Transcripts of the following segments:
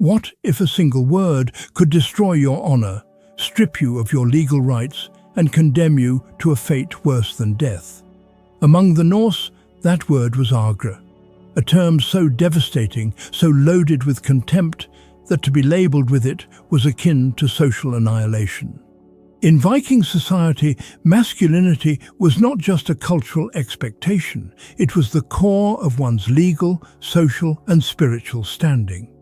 What if a single word could destroy your honor, strip you of your legal rights, and condemn you to a fate worse than death? Among the Norse, that word was argr, a term so devastating, so loaded with contempt, that to be labelled with it was akin to social annihilation. In Viking society, masculinity was not just a cultural expectation, it was the core of one's legal, social, and spiritual standing.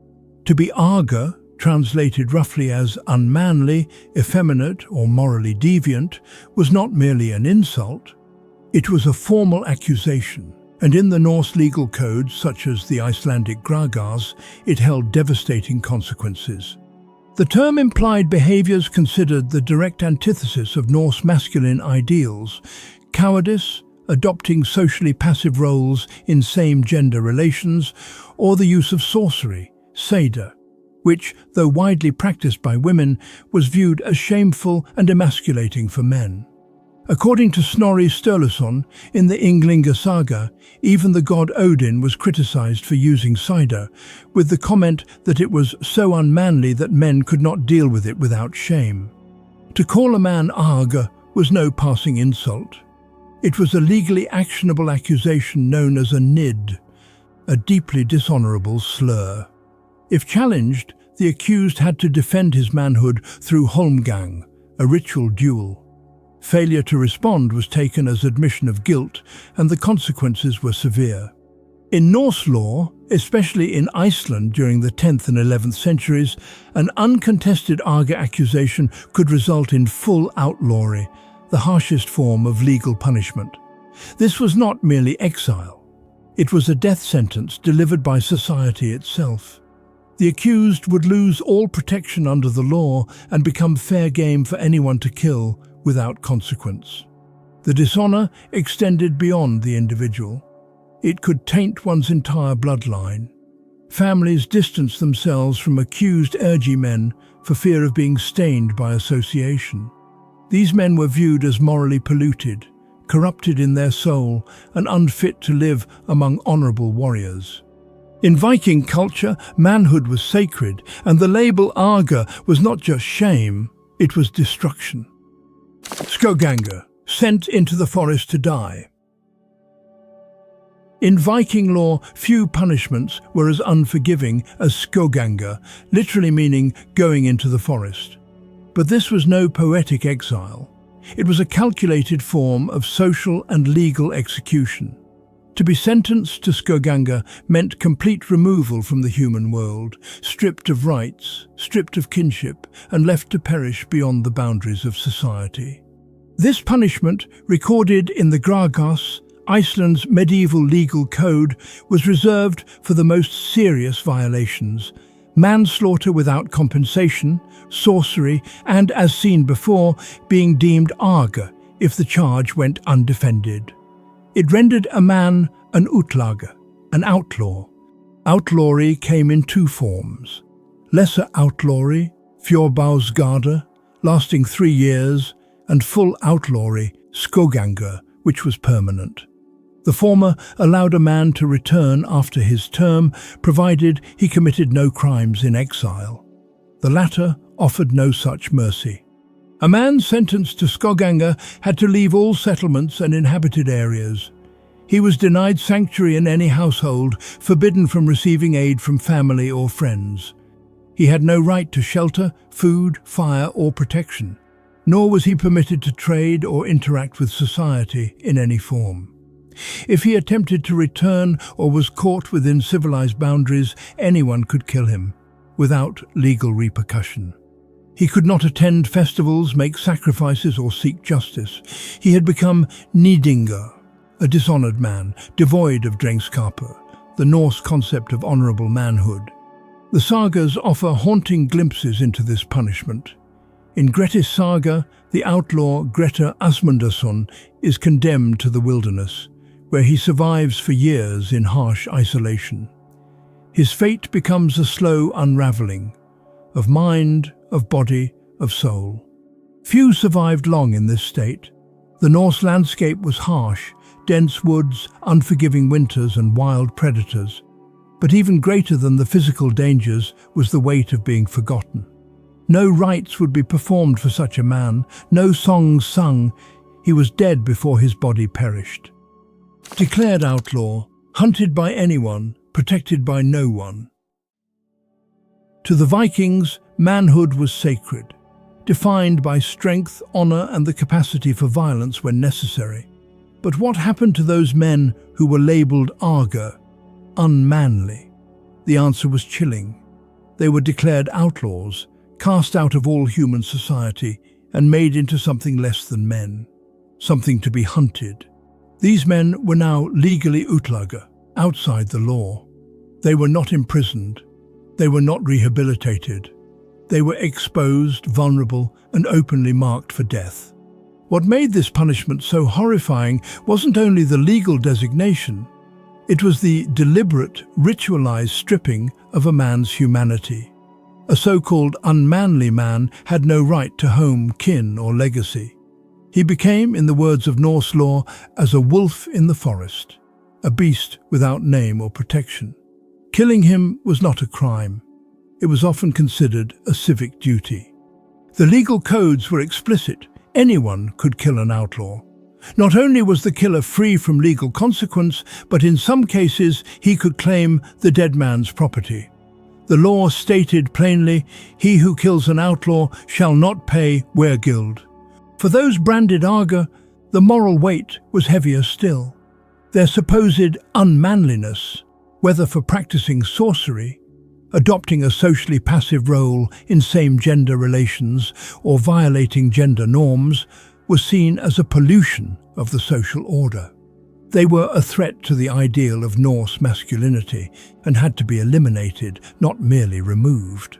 To be argr, translated roughly as unmanly, effeminate, or morally deviant, was not merely an insult. It was a formal accusation, and in the Norse legal codes, such as the Icelandic Grágás, it held devastating consequences. The term implied behaviours considered the direct antithesis of Norse masculine ideals: cowardice, adopting socially passive roles in same-gender relations, or the use of sorcery, saga, which, though widely practiced by women, was viewed as shameful and emasculating for men. According to Snorri Sturluson, in the Ynglinga saga, even the god Odin was criticized for using cider, with the comment that it was so unmanly that men could not deal with it without shame. To call a man argr was no passing insult. It was a legally actionable accusation known as a nid, a deeply dishonorable slur. If challenged, the accused had to defend his manhood through holmgang, a ritual duel. Failure to respond was taken as admission of guilt, and the consequences were severe. In Norse law, especially in Iceland during the 10th and 11th centuries, an uncontested argr accusation could result in full outlawry, the harshest form of legal punishment. This was not merely exile. It was a death sentence delivered by society itself. The accused would lose all protection under the law and become fair game for anyone to kill without consequence. The dishonor extended beyond the individual. It could taint one's entire bloodline. Families distanced themselves from accused men for fear of being stained by association. These men were viewed as morally polluted, corrupted in their soul, and unfit to live among honorable warriors. In Viking culture, manhood was sacred, and the label argr was not just shame, it was destruction. Skóggangr, sent into the forest to die. In Viking law, few punishments were as unforgiving as skóggangr, literally meaning going into the forest. But this was no poetic exile. It was a calculated form of social and legal execution. To be sentenced to skóggangr meant complete removal from the human world, stripped of rights, stripped of kinship, and left to perish beyond the boundaries of society. This punishment, recorded in the Grágás, Iceland's medieval legal code, was reserved for the most serious violations: manslaughter without compensation, sorcery, and, as seen before, being deemed argr if the charge went undefended. It rendered a man an útlagi, an outlaw. Outlawry came in two forms: lesser outlawry, fjorðbátsgarður, lasting 3 years, and full outlawry, skóggangr, which was permanent. The former allowed a man to return after his term, provided he committed no crimes in exile. The latter offered no such mercy. A man sentenced to skóggangr had to leave all settlements and inhabited areas. He was denied sanctuary in any household, forbidden from receiving aid from family or friends. He had no right to shelter, food, fire, or protection. Nor was he permitted to trade or interact with society in any form. If he attempted to return or was caught within civilized boundaries, anyone could kill him, without legal repercussion. He could not attend festivals, make sacrifices, or seek justice. He had become nidingur, a dishonored man, devoid of drengskapur, the Norse concept of honorable manhood. The sagas offer haunting glimpses into this punishment. In Grettis saga, the outlaw Grettir Asmundarson is condemned to the wilderness, where he survives for years in harsh isolation. His fate becomes a slow unraveling, of mind, of body, of soul. Few survived long in this state. The Norse landscape was harsh, dense woods, unforgiving winters, and wild predators. But even greater than the physical dangers was the weight of being forgotten. No rites would be performed for such a man, no songs sung. He was dead before his body perished. Declared outlaw, hunted by anyone, protected by no one. To the Vikings, manhood was sacred, defined by strength, honor, and the capacity for violence when necessary. But what happened to those men who were labeled argr, unmanly? The answer was chilling. They were declared outlaws, cast out of all human society, and made into something less than men, something to be hunted. These men were now legally utlagr, outside the law. They were not imprisoned. They were not rehabilitated. They were exposed, vulnerable, and openly marked for death. What made this punishment so horrifying wasn't only the legal designation, it was the deliberate, ritualized stripping of a man's humanity. A so-called unmanly man had no right to home, kin, or legacy. He became, in the words of Norse law, as a wolf in the forest, a beast without name or protection. Killing him was not a crime. It was often considered a civic duty. The legal codes were explicit. Anyone could kill an outlaw. Not only was the killer free from legal consequence, but in some cases he could claim the dead man's property. The law stated plainly, "He who kills an outlaw shall not pay weregild." For those branded argr, the moral weight was heavier still. Their supposed unmanliness, whether for practicing sorcery, adopting a socially passive role in same-gender relations, or violating gender norms, was seen as a pollution of the social order. They were a threat to the ideal of Norse masculinity and had to be eliminated, not merely removed.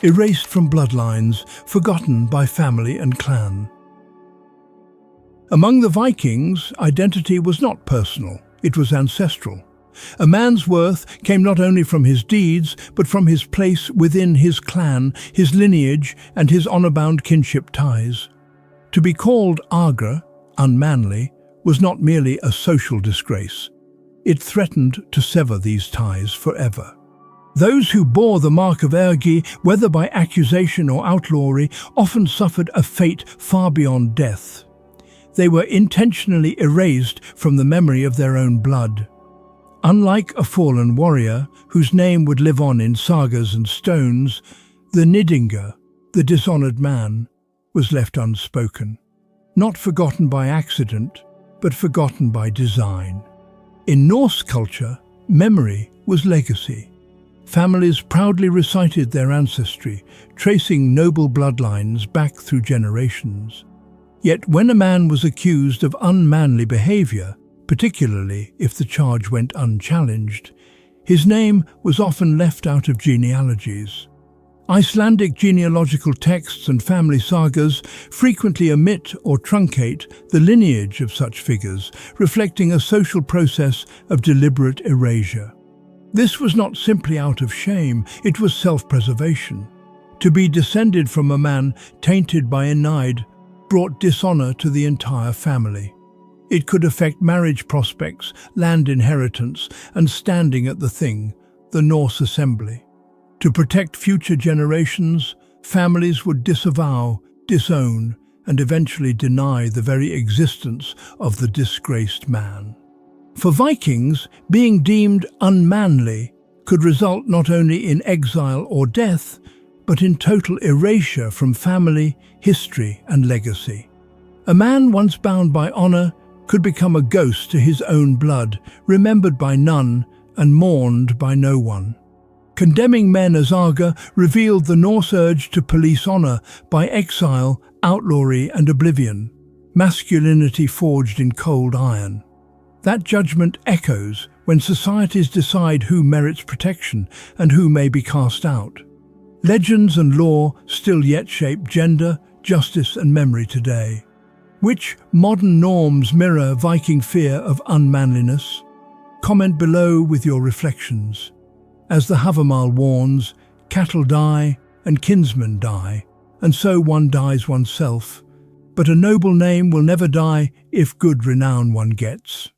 Erased from bloodlines, forgotten by family and clan. Among the Vikings, identity was not personal, it was ancestral. A man's worth came not only from his deeds, but from his place within his clan, his lineage, and his honor-bound kinship ties. To be called argr, unmanly, was not merely a social disgrace. It threatened to sever these ties forever. Those who bore the mark of argr, whether by accusation or outlawry, often suffered a fate far beyond death. They were intentionally erased from the memory of their own blood. Unlike a fallen warrior, whose name would live on in sagas and stones, the nidingr, the dishonored man, was left unspoken. Not forgotten by accident, but forgotten by design. In Norse culture, memory was legacy. Families proudly recited their ancestry, tracing noble bloodlines back through generations. Yet when a man was accused of unmanly behavior, particularly if the charge went unchallenged, his name was often left out of genealogies. Icelandic genealogical texts and family sagas frequently omit or truncate the lineage of such figures, reflecting a social process of deliberate erasure. This was not simply out of shame, it was self-preservation. To be descended from a man tainted by a nide brought dishonor to the entire family. It could affect marriage prospects, land inheritance, and standing at the thing, the Norse assembly. To protect future generations, families would disavow, disown, and eventually deny the very existence of the disgraced man. For Vikings, being deemed unmanly could result not only in exile or death, but in total erasure from family, history, and legacy. A man once bound by honor could become a ghost to his own blood, remembered by none and mourned by no one. Condemning men as argr revealed the Norse urge to police honor by exile, outlawry, and oblivion, masculinity forged in cold iron. That judgment echoes when societies decide who merits protection and who may be cast out. Legends and law still yet shape gender, justice, and memory today. Which modern norms mirror Viking fear of unmanliness? Comment below with your reflections. As the Havamal warns, cattle die and kinsmen die, and so one dies oneself. But a noble name will never die if good renown one gets.